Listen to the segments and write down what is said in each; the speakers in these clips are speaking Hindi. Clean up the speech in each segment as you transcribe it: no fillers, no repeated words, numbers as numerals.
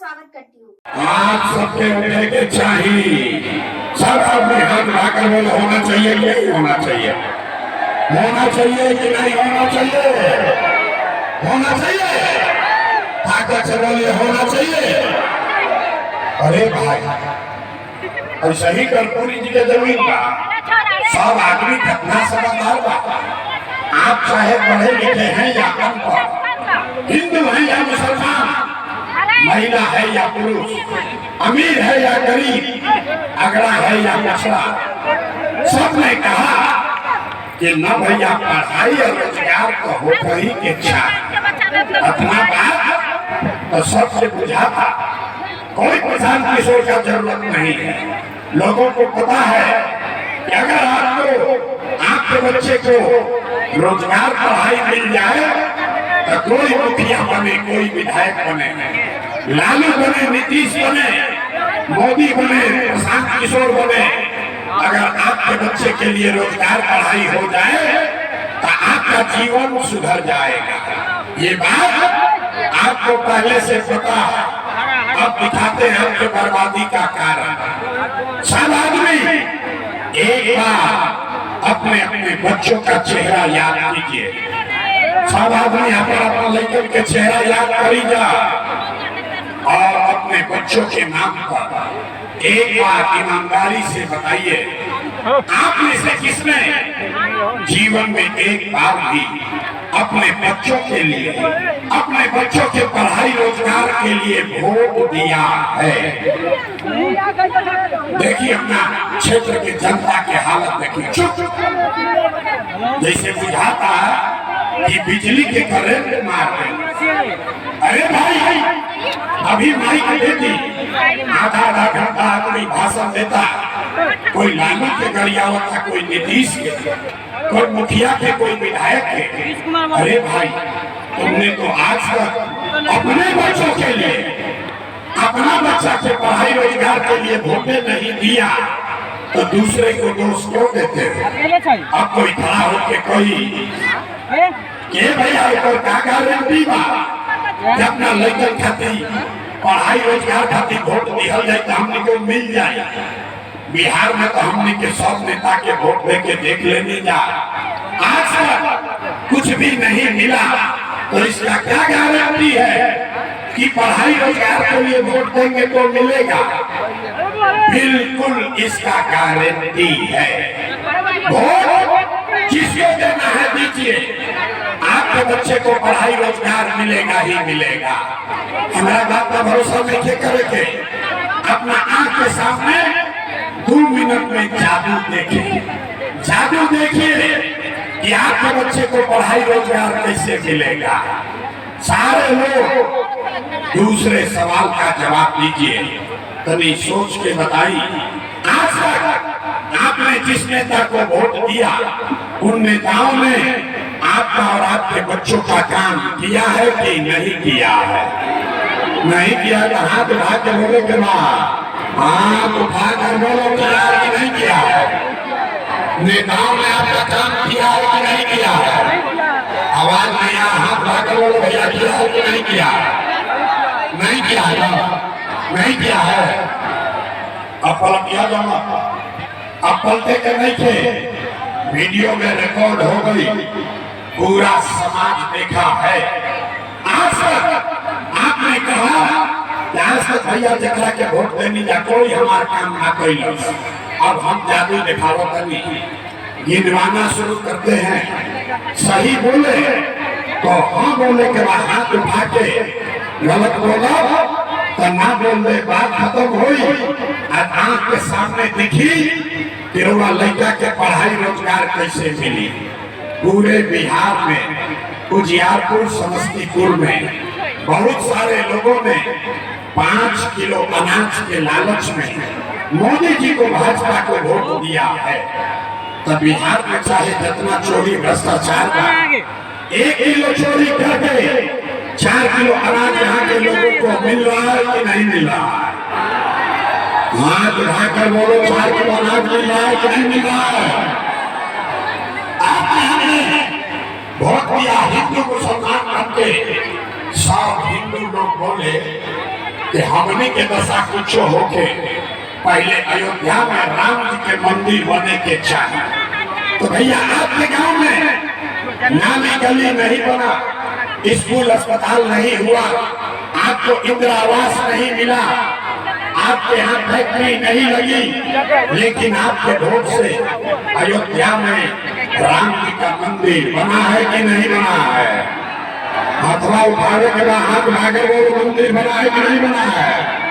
स्वागत करती हूँ। आप सबके उठने के चाहिए, सब अपने हाथ उठाकर बोले होना चाहिए कि नहीं होना चाहिए, होना चाहिए कि नहीं होना चाहिए, होना चाहिए, ताकत से बोलिए होना चाहिए। अरे भाई ऐसा ही कर्पूरी जी के जमीन का सब आदमी कितना समझदार बा। आप चाहे पढ़े लिखे हैं या अनपढ़, हिंदू है या मुसलमान, महिला है या पुरुष, अमीर है या गरीब, अगड़ा है या पछड़ा, सबने कहा कि न भैया पढ़ाई और रोजगार तो हो ही के चाह। अपना बात तो सबसे बुझा था, कोई प्रधान किशोर का जरूरत नहीं है। लोगों को पता है कि अगर आपके बच्चे को रोजगार पढ़ाई मिल जाए तो कोई मुखिया बने, कोई विधायक बने, लालू बने, नीतीश बने, मोदी बने, प्रशांत किशोर बने, अगर आपके बच्चे के लिए रोजगार पढ़ाई हो जाए तो आपका जीवन सुधर जाएगा। ये बात आपको पहले से पता है, अब दिखाते हैं आपके बर्बादी का कारण। सब आदमी एक बार अपने अपने बच्चों का चेहरा याद कीजिए। सब आदमी अपना लड़कन के चेहरा याद करीजा और अपने बच्चों के नाम पर एक बार ईमानदारी से बताइए, आप में से किसने जीवन में एक बार भी अपने बच्चों के लिए, अपने बच्चों के पढ़ाई रोजगार के लिए वोट दिया है? देखिए अपना क्षेत्र की जनता की हालत देखिए, चुप जैसे बुझाता है कि बिजली के करंट मार रहे। अरे भाई अभी माइक दे दी, आधा आधा घंटा आदमी भाषण देता, कोई लालू के गरिया होता, कोई नीतीश के, कोई मुखिया के, कोई विधायक के। अरे भाई तुमने तो आज तक अपने बच्चों के लिए, अपना बच्चा के पढ़ाई रोजगार के लिए वोटे नहीं दिया तो दूसरे को दोष क्यों देते हो? अब कोई खड़ा होके कोई के भैया ऊपर का गारंटी बा कि अपना लड़कन खातिर पढ़ाई रोजगार खातिर वोट दिया जाए तो हमने को मिल जाए। बिहार में तो हमने के सब नेता के वोट लेके देख लेने जा, आज तक कुछ भी नहीं मिला, तो इसका क्या गारंटी है कि पढ़ाई रोजगार के लिए वोट देंगे तो मिलेगा? बिल्कुल इसका गारंटी है। वोट जिसको देना है दीजिए, आपके बच्चे को पढ़ाई रोजगार मिलेगा ही मिलेगा। हमारा बात का भरोसा नहीं करके अपना आंख के सामने 2 मिनट में जादू देखिए, जादू देखिए कि आपके बच्चे को पढ़ाई रोजगार कैसे मिलेगा। सारे लोग दूसरे सवाल का जवाब दीजिए, तभी सोच के बताइए, आज तक आपने जिस नेता को वोट दिया उन नेताओं ने आपका और आपके बच्चों का काम किया है कि नहीं किया है? नहीं किया तो हाथ उठा के बोले के बाद, हाथ उठा कर बोलो किया है कि नहीं किया है? नेताओं ने आपका काम किया है कि नहीं किया है? आवाज नहीं आया, हाथ उठा कर बोलो भैया किया है कि नहीं किया? नहीं किया है, नहीं किया है। अब पलट किया जाना, अब पलटे के नहीं थे, वीडियो में रिकॉर्ड हो गई, पूरा समाज देखा है। आज तक आपने कहा आज तक भैया जकरा के वोट देने जा कोई हमारा काम ना कोई, अब हम जादू दिखावा करनी गिनवाना शुरू करते हैं। सही बोले तो हाँ बोले के बाद हाथ उठा के, गलत बोला तो ना बोले, बात खत्म हुई। आंख के सामने दिखी तिरुआ लड़का के पढ़ाई रोजगार कैसे मिली। पूरे बिहार में उजियारपुर, समस्तीपुर में बहुत सारे लोगों ने 5 किलो अनाज के लालच में मोदी जी को, भाजपा को वोट दिया है। तो बिहार में चाहे जितना चोरी भ्रष्टाचार का, 1 किलो चोरी करके 4 किलो अनाज यहाँ के लोगों को मिल रहा है कि नहीं मिल रहा है? हाथ उठाकर बोलो 4 किलो अनाज मिल रहा है कि नहीं मिल रहा है? वोट दिया हिंदू मुसलमान करके, सब हिंदू लोग बोले कि हमने के दशा कुछ होके पहले अयोध्या में राम जी के मंदिर बने के चाहिए। तो भैया आपके गांव में नाली गली नहीं बना, स्कूल अस्पताल नहीं हुआ, आपको इंदिरा आवास नहीं मिला, आपके यहाँ फैक्ट्री नहीं लगी, लेकिन आपके वोट से अयोध्या में राम जी का मंदिर बना है कि नहीं बना है? हाथवा उठावे के बाद हाथ भागे वो मंदिर बना है कि नहीं बना है?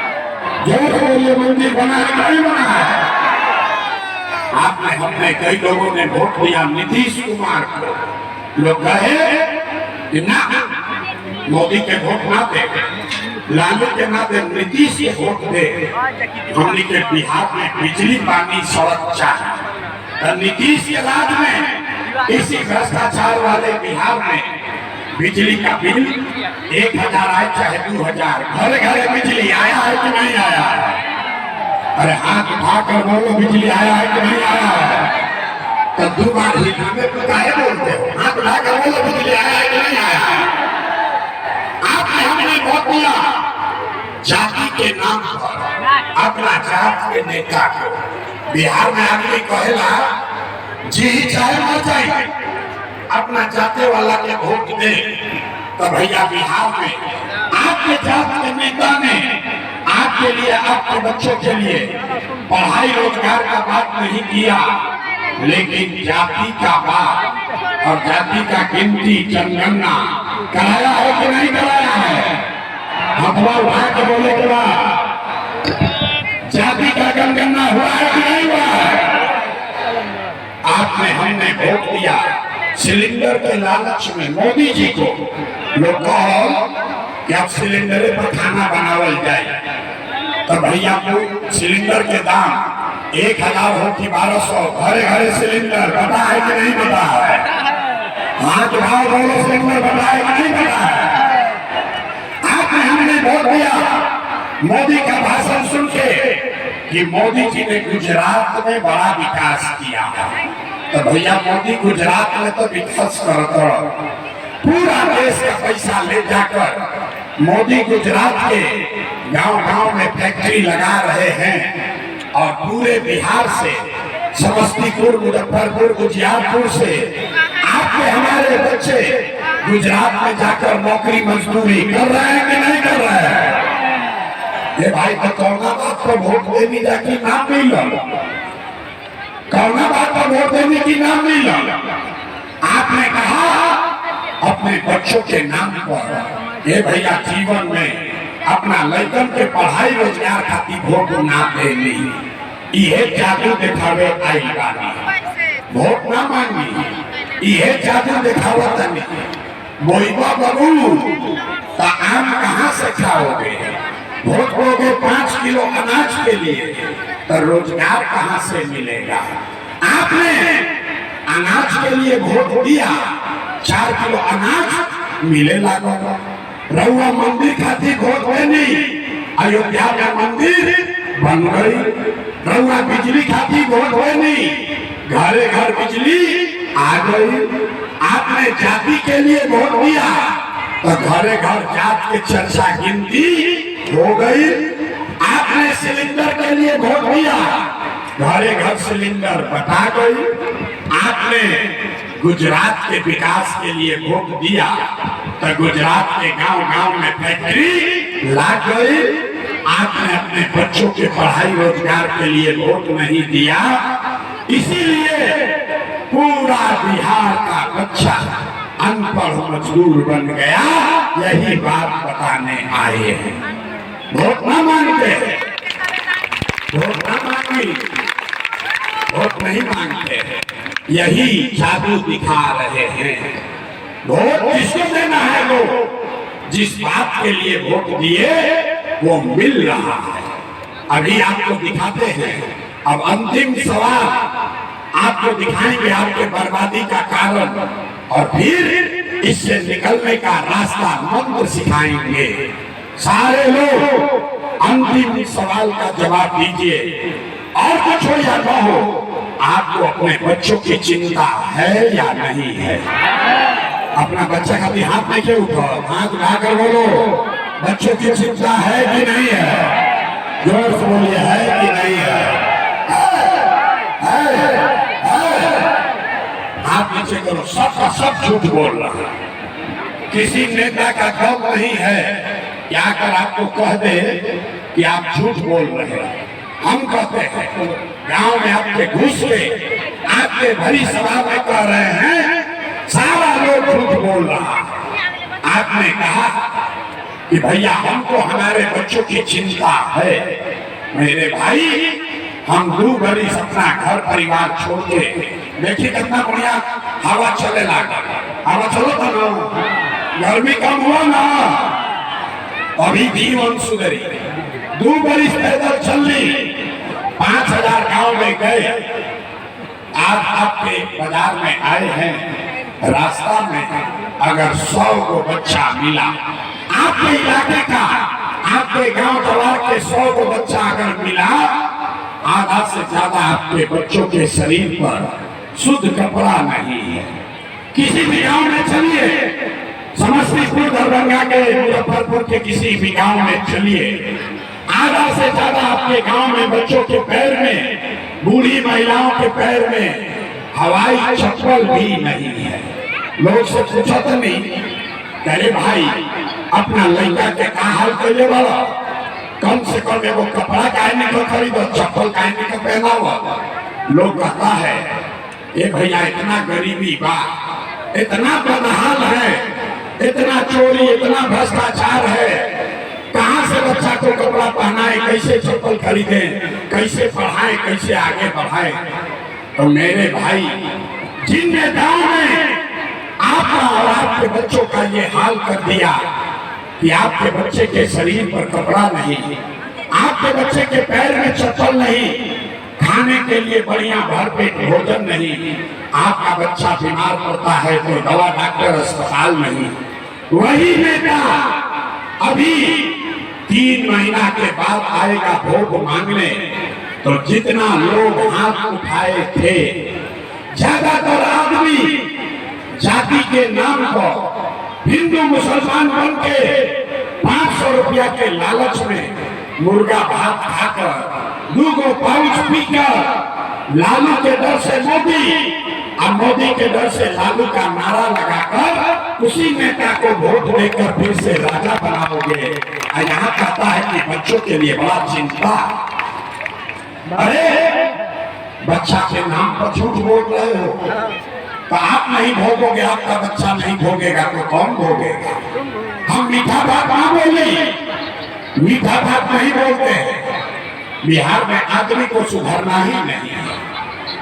जोर बोलिए, मंदिर बना है कि नहीं बना है? आपने हमने कई लोगों ने वोट दिया नीतीश कुमार को, लोग कहे कि ना मोदी के वोट ना दे, लालू के ना दे, नीतीश के वोट दे। हमने के बिहार में बिजली पानी सड़क चाहिए, तो नीतीश के राज में इसी भ्रष्टाचार वाले बिहार में बिजली का बिल 1000 आए चाहे 2000, घर घर बिजली आया है कि नहीं आया है? अरे हाथ उठाकर बोलो, बिजली आया है कि नहीं आया है? तो 2 बार ही हमें काहे बोलते हो? हाथ उठाकर बोलो, बिजली आया है कि नहीं आया है? आपने हमने वोट दिया जाति के नाम पर, अपना जात के नेता को। बिहार में आदमी कहेला जी चाहे मर जाए, अपना जाते वाला के वोट दे। तो भैया बिहार में आपके जात के नेता ने आपके लिए, आपके बच्चों के लिए पढ़ाई रोजगार का बात नहीं किया, लेकिन जाति का बात और जाति का गिनती जनगणना कराया है कि नहीं कराया है? हथवा उठा के बोले के बाद जाति का जनगणना हुआ है कि नहीं हुआ है? आपने हमने वोट दिया सिलेंडर के लालच में मोदी जी को। लोग कहो कि अब सिलेंडर पर खाना बनावल जाए, तो भैया को सिलेंडर के दाम 1000 हो कि 1200, घरे घरे सिलेंडर पता है कि नहीं पता है? हाथ उठाओ बोलो, सिलेंडर पता है कि नहीं पता है? आपने हमने वोट दिया मोदी का भाषण सुन के कि मोदी जी ने गुजरात में बड़ा विकास किया। तो भैया मोदी गुजरात में तो विकास करता, पूरा देश का पैसा ले जाकर मोदी गुजरात के गांव-गांव में फैक्ट्री लगा रहे हैं और पूरे बिहार से, समस्तीपुर, मुजफ्फरपुर, उजियारपुर से आपके हमारे बच्चे गुजरात में जाकर नौकरी मजदूरी कर रहे हैं कि नहीं कर रहे हैं? ये भाई तो कौना बात पर वोट देने जाके नाम मिला, कौना बात पर वोट देने की नाम मिला। आपने कहा अपने बच्चों के नाम पर, ये भैया जीवन में अपना लड़कन के पढ़ाई रोजगार खातिर वोट ना देनी, ये जादू दिखावे आई बानी, वोट ना मांगी, ये जादू दिखावत नहीं। बोईबा बबू तो आम कहाँ से खाओगे? वोट दोगे 5 किलो अनाज के लिए, तो रोजगार कहाँ से मिलेगा? आपने अनाज के लिए वोट दिया, 4 किलो अनाज मिले लगा। रउआ मंदिर खातिर वोट देनी, अयोध्या का मंदिर बन गई। रउआ बिजली खातिर वोट देनी, घरे घर बिजली आ गई। आपने जाति के लिए वोट दिया, तो घरे घर जात के चर्चा गिनती हो गई। आपने सिलेंडर के लिए वोट दिया, घरे घर सिलेंडर बटा गई। आपने गुजरात के विकास के लिए वोट दिया, तो गुजरात के गांव-गांव में फैक्ट्री लग गई। आपने अपने बच्चों के पढ़ाई रोजगार के लिए वोट नहीं दिया, इसीलिए पूरा बिहार का बच्चा अनपढ़ मजदूर बन गया। यही बात बताने आए हैं। वोट ना मांगते, वोट ना मांगी, वोट नहीं मांगते, यही जादू दिखा रहे हैं। वोट किसको देना है? वो जिस बात के लिए वोट दिए वो मिल रहा है। अभी आपको दिखाते हैं, अब अंतिम सवाल आपको दिखाएंगे, आपके बर्बादी का कारण, और फिर इससे निकलने का रास्ता मंत्र सिखाएंगे। सारे लोग अंतिम सवाल का जवाब दीजिए, और कुछ हो या न हो, आपको अपने बच्चों की चिंता है या नहीं है? अपना बच्चा का भी हाथ नहीं उठाओ, हाथ उठाकर बोलो बच्चों की चिंता है कि नहीं है? जोर से बोलिए, है कि नहीं है? आप नीचे करो। सबका सब झूठ बोल रहा है। किसी नेता का दम नहीं है कि आकर आपको कह दे कि आप झूठ बोल रहे हैं। हम कहते हैं गांव में आपके घुस के आपके भरी सभा में कह रहे हैं, सारा लोग झूठ बोल रहा है। आपने कहा कि भैया हमको हमारे बच्चों की चिंता है। मेरे भाई, हम 2 बरिस अपना घर परिवार छोड़ के, देखिए कितना बढ़िया हवा चले लगा। हवा चलो था ना, गर्मी कम हुआ ना, अभी जीवन सुधरी। 2 बरिस पैदल चल ली, 5000 गांव में गए। आज आपके बाजार में आए हैं, रास्ता में अगर 100 को बच्चा मिला, आपके इलाके का, आपके गांव जवार के 100 को बच्चा अगर मिला, आधा से ज्यादा आपके बच्चों के शरीर पर शुद्ध कपड़ा नहीं है। किसी भी गांव में चलिए, समस्तीपुर, दरभंगा के, मुजफ्फरपुर के किसी भी गांव में चलिए, आधा से ज्यादा आपके गांव में बच्चों के पैर में, बूढ़ी महिलाओं के पैर में हवाई चप्पल भी नहीं है। लोग से पूछा तो नहीं, अरे भाई अपना लड़का के का हाल कैले वाला, कम से कम वो कपड़ा काहे निकल खरीदो, चप्पल काहे निकल पहना हुआ। लोग कहता है ये भैया इतना गरीबी बा, इतना बदहाल है, इतना चोरी, इतना भ्रष्टाचार है, कहाँ से बच्चा को कपड़ा पहनाए, कैसे चप्पल खरीदे, कैसे पढ़ाए, कैसे आगे बढ़ाए। तो मेरे भाई, जिन नेताओं ने आपका और आपके बच्चों का ये हाल कर दिया कि आपके बच्चे के शरीर पर कपड़ा नहीं, आपके बच्चे के पैर में चप्पल नहीं, खाने के लिए बढ़िया भरपेट भोजन नहीं, आपका बच्चा बीमार पड़ता है तो दवा डॉक्टर अस्पताल नहीं, वही नेता अभी 3 महीना के बाद आएगा भोग मांगने। तो जितना लोग हाथ उठाए थे, ज्यादातर आदमी जाति के नाम पर हिंदू मुसलमान बन के 500 रुपया के लालच में मुर्गा भात खाकर, 2 पाउच पीकर, लालू के डर से मोदी और मोदी के डर से लालू का नारा लगाकर उसी नेता को वोट देकर फिर से राजा बनाओगे। और यहाँ कहता है कि बच्चों के लिए बड़ा चिंता। अरे बच्चा के नाम पर झूठ बोल रहे हो, तो आप नहीं भोगोगे, आपका बच्चा नहीं भोगेगा तो कौन भोगेगा? हम मीठा भात ना बोले, मीठा भात नहीं बोलते। बिहार में आदमी को सुधरना ही नहीं है।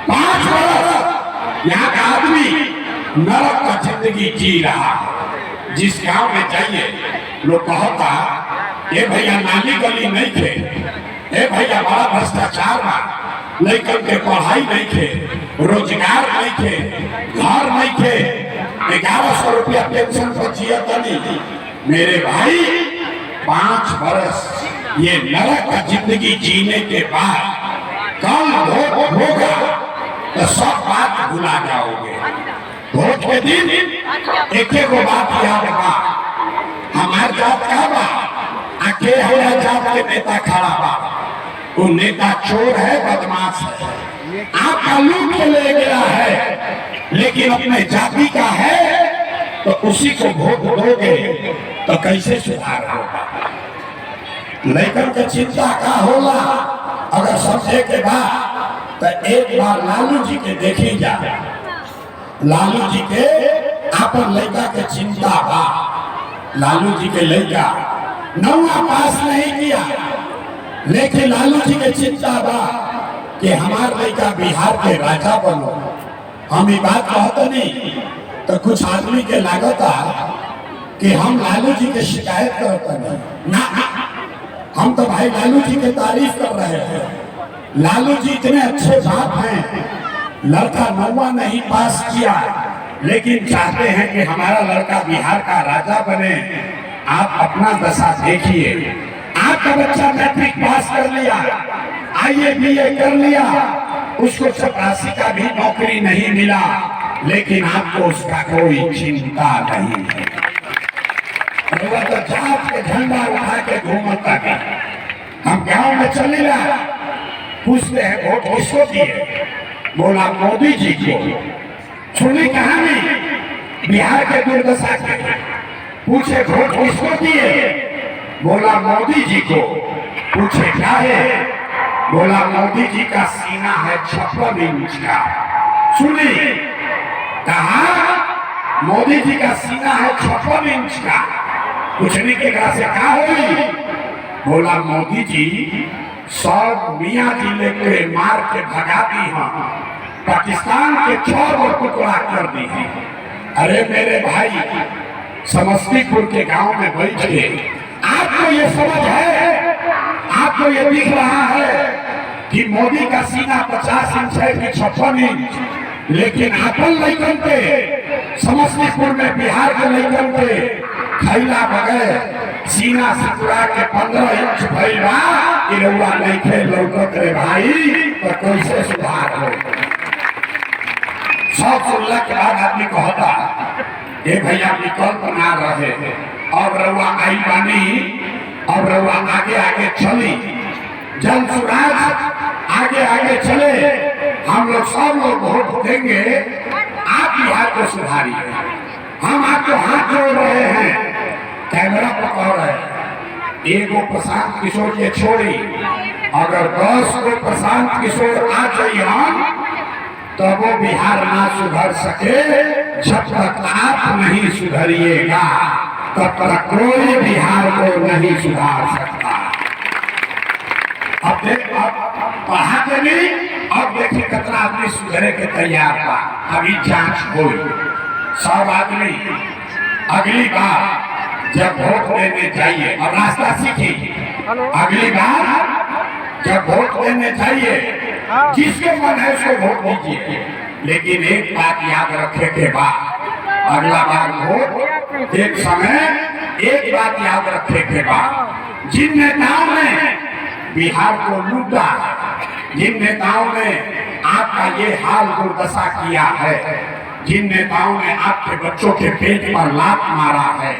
5 वर्ष यहाँ का आदमी नरक का जिंदगी जी रहा है। जिस गांव में जाइए, लोग कहता ये भैया नाली गली नहीं थे, ये भैया बड़ा भ्रष्टाचार बा, लड़कन के पढ़ाई नहीं थे, रोजगार नहीं थे, घर नहीं थे, 1100 रुपया पेंशन पर जिया नहीं। मेरे भाई, 5 वर्ष ये नरक का जिंदगी जीने के बाद कल वोट होगा तो सब बात भुला जाओगे। वोट के दिन एक बात याद बा, हमार जात का बा, आके हमारा जात के नेता खड़ा बा, वो नेता चोर है, बदमाश है, आपका लूट के ले गया है, लेकिन अपने जाति का है तो उसी को वोट दोगे तो कैसे सुधार होगा? लेकर के चिंता का होला। अगर समझे के बाद तो एक बार लालू जी के देखी जा, लालू जी के अपन लड़का के चिंता बा। लालू जी के लड़का 9वां पास नहीं किया, लेकिन लालू जी के चिंता बा कि हमार लड़का बिहार के राजा बनो। हम ये बात कहते नहीं तो कुछ आदमी के लागत कि हम लालू जी के शिकायत करते नहीं ना, हम तो भाई लालू जी के तारीफ कर रहे हैं। लालू जी इतने अच्छे बाप हैं, लड़का 9वां नहीं पास किया, लेकिन चाहते हैं कि हमारा लड़का बिहार का राजा बने। आप अपना दशा देखिए, आपका बच्चा मैट्रिक पास कर लिया, IAA BA कर लिया, उसको चपरासी का भी नौकरी नहीं मिला, लेकिन आपको उसका कोई चिंता नहीं है। रउआ तो जात के झंडा उठा के घूमता है। हम गांव में चलेला पूछते हैं वोट किसको दिए, बोला मोदी जी को। सुनी कहानी बिहार के दुर्दशा के, पूछे वोट किसको दिए, बोला मोदी जी को। पूछे क्या है, बोला मोदी जी का सीना है 56 इंच का। सुनी कहा मोदी जी का सीना है 56 इंच का। पूछने के कहा से क्या हुई, बोला मोदी जी 100 मियाँ जिले के मार के भगा दी हैं, पाकिस्तान के 6 को टुकड़ा कर दी है। अरे मेरे भाई समस्तीपुर के गांव में बैठे, आपको ये समझ है, आपको ये दिख रहा है कि मोदी का सीना 50 इंच है कि 56 इंच, लेकिन अपन लड़कन के समस्तीपुर में बिहार के लड़कन के खैला बगैर सीना सिकुड़ा के 15 इंच भैया इरौआ नहीं खे लौकत रे भाई, तो कैसे सुधार हो। सब सुनला के बाद आदमी कहता ये भैया विकल्प ना रहे, अब रउआ आई बानी, अब रउआ आगे आगे चली, जन सुराज आगे आगे चले, हम लोग सब लोग वोट देंगे, आप बिहार को सुधारिए। हम आपको हाथ जोड़ रहे हैं, कैमरा पकड़ रहे हैं। एगो प्रशांत किशोर के छोड़ी अगर 10 को प्रशांत किशोर आ जाइए हम, तो वो बिहार ना सुधर सके। जब तक आप नहीं सुधरिएगा तब तक कोई बिहार को नहीं सुधार सकता। अब पढ़ा के नहीं, अब देखिए कितना आदमी सुधरे के तैयार था। अभी जांच हुई, सब आदमी अगली बार जब वोट देने जाइए, और रास्ता सीखी, अगली बार जब वोट देने जाइए जिसके मन है उसको वोट दीजिए, लेकिन एक बात याद रखे के बाद अगला बार वोट एक समय एक बात याद रखे के बाद, जिन नेताओं ने बिहार को लूटा, जिन नेताओं ने आपका ये हाल दुर्दशा किया है, जिन नेताओं ने आपके बच्चों के पेट पर लात मारा है,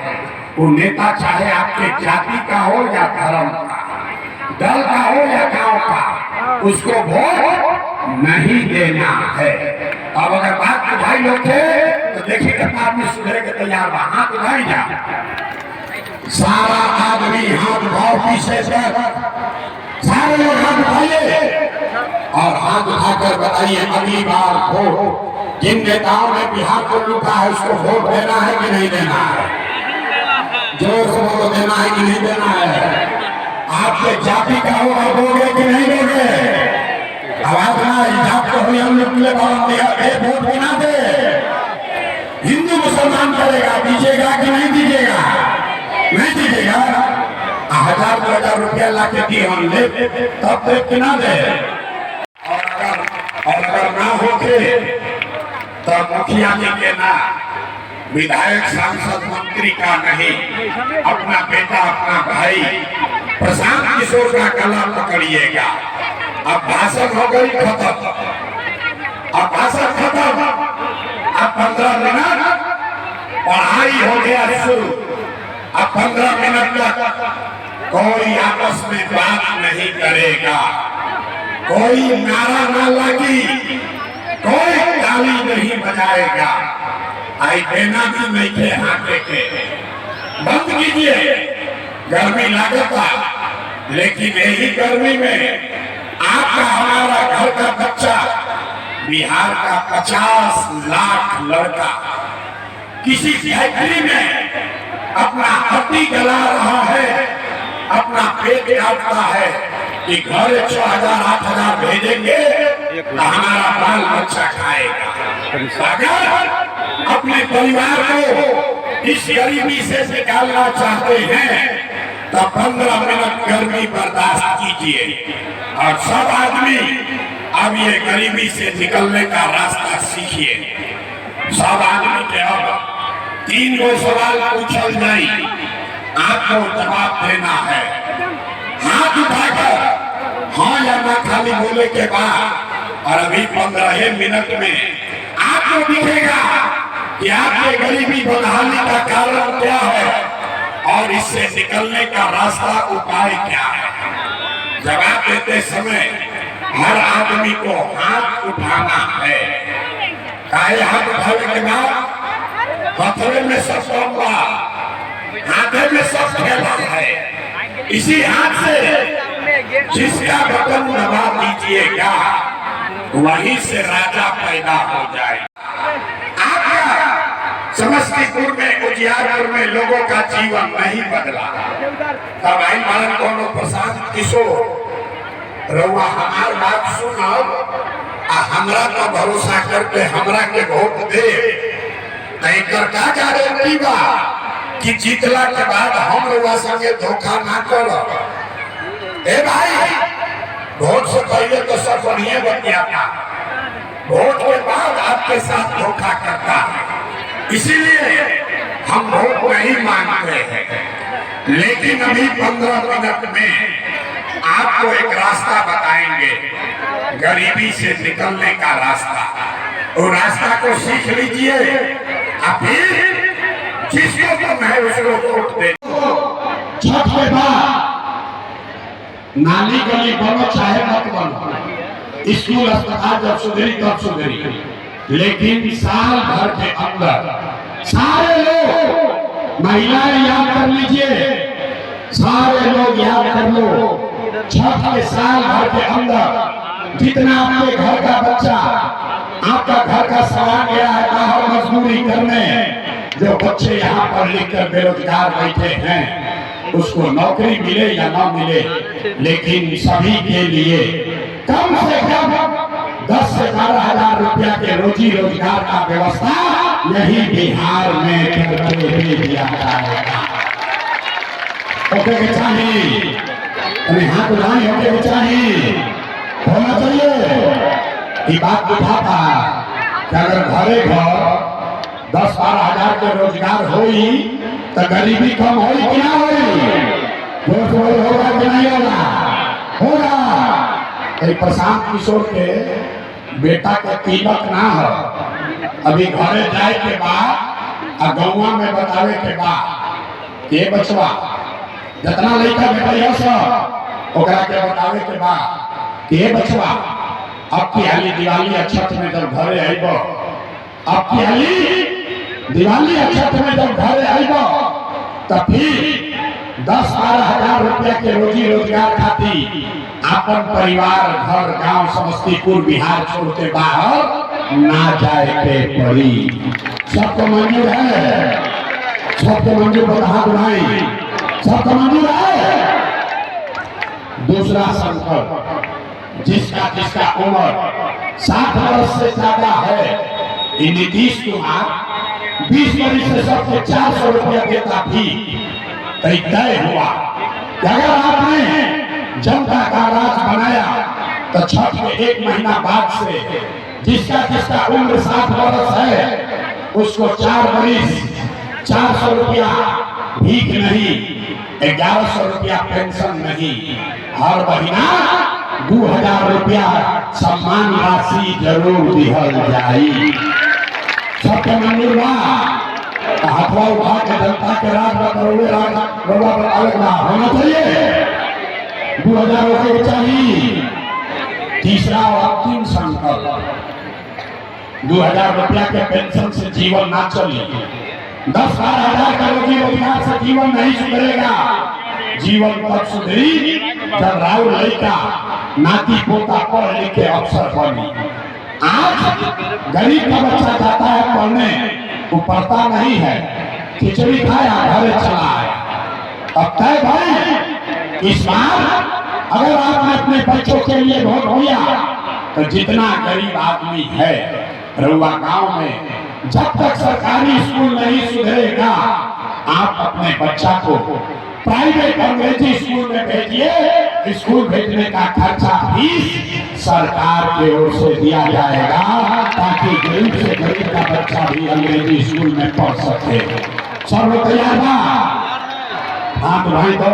वो नेता चाहे आपके जाति का हो या धर्म का, दल का हो या गांव का, उसको वोट नहीं देना है। अब अगर बात उठाई लोग थे तो देखिए कितना आदमी सुधरे के तैयार बा। हाथ उठाई जा, सारा आदमी हाथ भाव पीछे से, सारे लोग हाथ उठाइए और हाथ उठाकर बताइए अगली बार वोट जिन नेताओं ने बिहार को लूटा है उसको वोट देना है कि नहीं देना है। जोर से बोलो, देना है कि नहीं देना है। आपके जाति का होगा दोगे कि नहीं दोगे। आवाज ना जात को हुई हम लोग के वोट बिना दे, हिंदू मुसलमान करेगा, दीजिएगा कि नहीं दीजिएगा, नहीं दीजिएगा। 1000-2000 रुपया ला के दी हम ले, तब दे कि ना दे। और अगर ना होके तब मुखिया जी के ना, विधायक सांसद मंत्री का नहीं, अपना बेटा अपना भाई प्रशांत किशोर का गला पकड़िएगा। अब भाषण हो गई खत्म, अब भाषण खत्म, अब 15 मिनट पढ़ाई हो गया शुरू। अब 15 मिनट तक कोई आपस में बात नहीं करेगा, कोई नारा ना लगी, कोई ताली नहीं बजाएगा। आई देना भी नहीं थे हाथे के, बंद कीजिए। गर्मी लागता, लेकिन यही गर्मी में आपका हमारा घर का बच्चा, बिहार का 50 लाख लड़का किसी फैक्ट्री में अपना हड्डी गला रहा है, अपना पेट काटता है कि घर 6000-8000 भेजेंगे तो हमारा बाल बच्चा खाएगा। अगर अपने परिवार को इस गरीबी से निकालना चाहते हैं तो 15 मिनट गर्मी बर्दाश्त कीजिए। और सब आदमी अब ये गरीबी से निकलने का रास्ता सीखिए। सब आदमी के अब 3 गो सवाल पूछल जाए, आपको जवाब देना है। हाथ उठाकर हाँ या ना खाली बोले के बाद, और अभी 15 मिनट में आपको दिखेगा कि आपके गरीबी बदहाली का कारण क्या है और इससे निकलने का रास्ता उपाय क्या है? जवाब देते समय हर आदमी को हाथ उठाना है। काहे हाथ उठाने के बाद हथेली में सब बा, हाथे में सब खेला है। इसी हाथ से जिसका बटन दबा दीजिएगा वहीं से राजा पैदा हो जाए। समस्तीपुर में, उजियारपुर में लोगों का जीवन नहीं बदला। तब आई मालन कोनो प्रसाद किशोर रउआ हमार बात सुनो आ हमरा का भरोसा करके हमरा के वोट दे। कर का गारंटी बा कि जीतला के बाद हम रउआ संगे धोखा ना करो। ए भाई, वोट से पहले तो सब बढ़िया बतिया था, वोट के बाद आपके साथ धोखा करता है। इसीलिए हम वोट नहीं मांगते हैं। लेकिन अभी 15 मिनट में आपको एक रास्ता बताएंगे, गरीबी से निकलने का रास्ता। वो रास्ता को सीख लीजिए, फिर जिसको तुम है उसको वोट दे। छठ के बाद नाली गली बनो चाहे मत बनो, स्कूल अस्पताल जब सुधरी तब सुधरी, लेकिन साल भर के अंदर सारे लोग, महिलाएं याद कर लीजिए, सारे लोग याद कर लो, छठ के साल भर के अंदर जितना आपके घर का बच्चा, आपका घर का सवाल गया है बाहर मजदूरी करने, जो बच्चे यहाँ पर लिखकर बेरोजगार बैठे हैं, उसको नौकरी मिले या ना मिले, लेकिन सभी के लिए कम से कम 10 से 12 हजार रुपया के रोजी रोजगार का व्यवस्था यही बिहार में करके दे दिया जाएगा। होके चाहिए, हाथ उठाई होके चाहिए, होना चाहिए। बात उठाता कि अगर घरे घर 10-12 हजार के रोजगार होई तो गरीबी कम होई कि ना होई? होगा कि नहीं होगा? होगा। प्रशांत किशोर के बेटा के तिलक ना हो, अभी घरे जाए के बाद और गौवा में बतावे के बाद के बचवा जितना लड़का बेटा सब ओकरा के बतावे के बाद के बचवा अब की हाली दिवाली अक्षत में जब घरे आइब, अब की हाली दिवाली अक्षत में जब घरे आइब तब फिर 10-12 हजार रुपया के रोजी रोजगार खातिर अपन परिवार, घर, गांव, समस्तीपुर, बिहार छोड़ के बाहर ना जाए के पड़ी। सबको मंजूर है? सबको मंजूर बता भाई, सबको मंजूर है? दूसरा संकल्प, जिसका उम्र 60 वर्ष से ज्यादा है, नीतीश कुमार 20 वर्ष से सबसे 400 रुपया देता भी तय हुआ। अगर आपने जनता का राज बनाया तो छठ में 1 महीना बाद से जिसका उम्र 60 वर्ष है उसको 4 वर्ष 400 रुपया भीख नहीं, 1100 रुपया पेंशन नहीं, हर महीना 2000 रुपया सम्मान राशि जरूर दिहल जाई। सबके मंजूर बा? हाथवा उठा के जनता के राज होना चाहिए, 2000 रुपये चाहिए। तीसरा और अंतिम संकल्प, 2000 रुपया के पेंशन से जीवन ना चले, 10-12 हजार का रोजी रोजगार से जीवन नहीं सुधरेगा। जीवन तब सुधरी जब राव लड़का नाती पोता पढ़ लिख के अफसर बनी। आज गरीब का बच्चा जाता है पढ़ने, वो पढ़ता नहीं है, खिचड़ी खाया घरे चला आया। अब तय भाई इस बार अगर आपने अपने बच्चों के लिए वोट दिया तो जितना गरीब आदमी है रउआ गांव में, जब तक सरकारी स्कूल नहीं सुधरेगा आप अपने बच्चा को प्राइवेट अंग्रेजी स्कूल में भेजिए। स्कूल भेजने का खर्चा फीस सरकार की ओर से दिया जाएगा ताकि गरीब से गरीब का बच्चा भी अंग्रेजी स्कूल में पढ़ सके। सब लोग तैयार बा? हाथ भाई दो,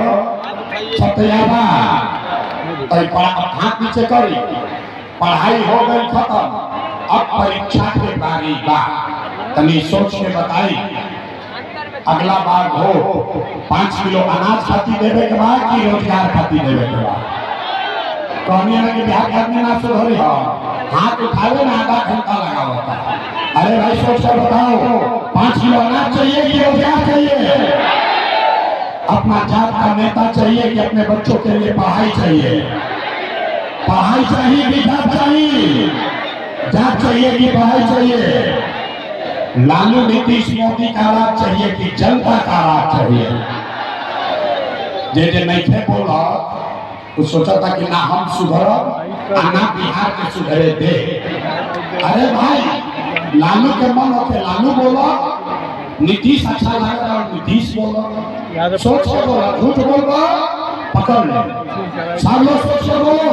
सब तैयार बा? हाथ नीचे करी, पढ़ाई हो गई खत्म, अब परीक्षा के बारी बा। तनी सोच के बताई अगला बार वोट 5 किलो अनाज खाती देवे के बाद की रोजगार खाती देवे के बाद कहने लगे बिहार के आदमी ना सुधरे हो हाथ उठावे ना आधा घंटा लगा होता है। अरे भाई सोच कर बताओ 5 किलो अनाज चाहिए कि रोजगार चाहिए? अपना जात का नेता चाहिए कि अपने बच्चों के लिए पढ़ाई चाहिए? पढ़ाई चाहिए कि जात चाहिए? जात चाहिए कि पढ़ाई चाहिए? लालू नीतीश मोदी का राज चाहिए कि जनता का राज चाहिए? जे नहीं थे बोला तो सोचा था कि ना हम सुधरब ना बिहार के सुधरे दे। अरे भाई लालू के मन होते लालू बोला, नीतीश अच्छा लगा और नीतीश बोला, सोच के बोला, झूठ बोल पकड़ ले। सब लोग सोच के बोलो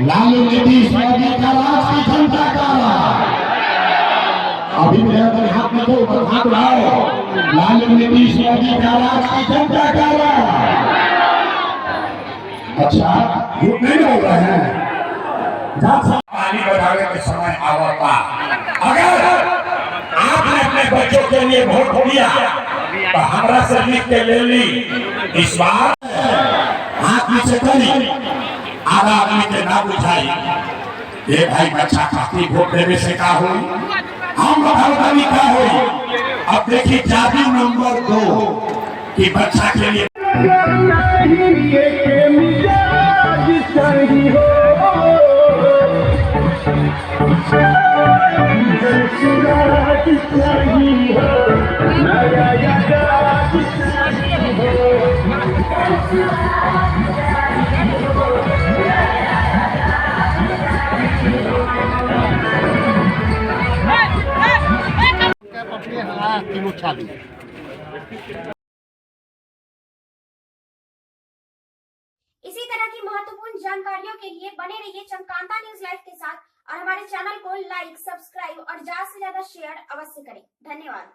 लालू नीतीश मोदी का राज की जनता का राज। अभी मेरे हाथ में तो हाथ लाओ, लालू नीतीश मोदी का राज की जनता का राज। अच्छा झूठ नहीं बोल रहे हैं। पानी बढ़ाने के समय आवता अगर आपने अपने बच्चों के लिए वोट दिया तो हमरा से लिख के ले ली। इस बार हाथ नीचे करी आधा आदमी के ना बुझाई ये भाई बच्चा खाती वोट देने से का हुई हम बताओ क्या हुई। अब देखिए जाति नंबर 2 कि बच्चा के लिए इसी तरह की महत्वपूर्ण जानकारियों के लिए बने रहिए चमकांता न्यूज लाइव के साथ और हमारे चैनल को लाइक, सब्सक्राइब और ज्यादा से ज्यादा शेयर अवश्य करें। धन्यवाद।